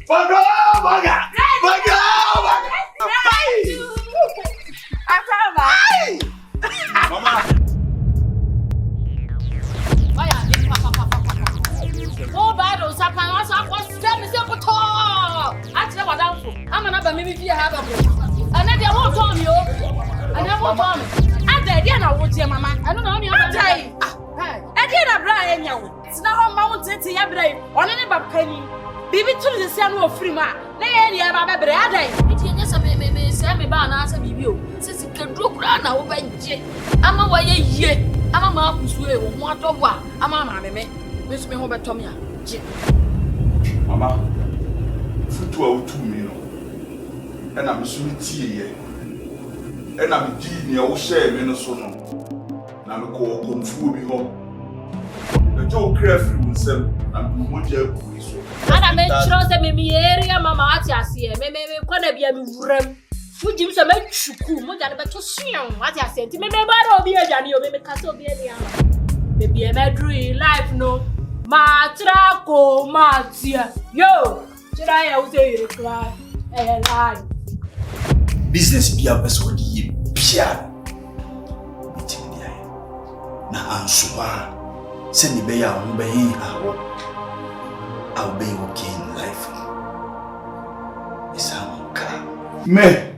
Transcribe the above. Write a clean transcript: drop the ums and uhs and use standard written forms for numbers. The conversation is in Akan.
Borga! Mama! Oh, bad, or something. I was standing there for tall. I tell what I'm not maybe if you have a book. And then they won't tell you. And I won't tell me. And then I won't tell Mama. I don't know any other day. I can't Brian. It's now on mountain to your brain. On any penny. Baby to the son of free man. Nay, I have a brother. It is a me ban answer you. Since it can do ground over jet. I'm away yet. I'm a mouth who's way. What of what? I'm a mammy. Miss me over Tommy. Mama, foot out to me, and I'm sweet tea, and I'm deep near share Minnesota. Now I call come food me home. The Joe carefully will sell and what you and I made sure that maybe area Mamma here, maybe be a room. Would you so much more than about to see what I said? Maybe I'll be a Janny or maybe Castle be maybe a medry life no. Matrako Matia. Yo, should I out there cry? Lie. Business be a person ye piano. Meeting the eye. Na answer. Send the bear on being I'll be okay in life. It's a car. Me.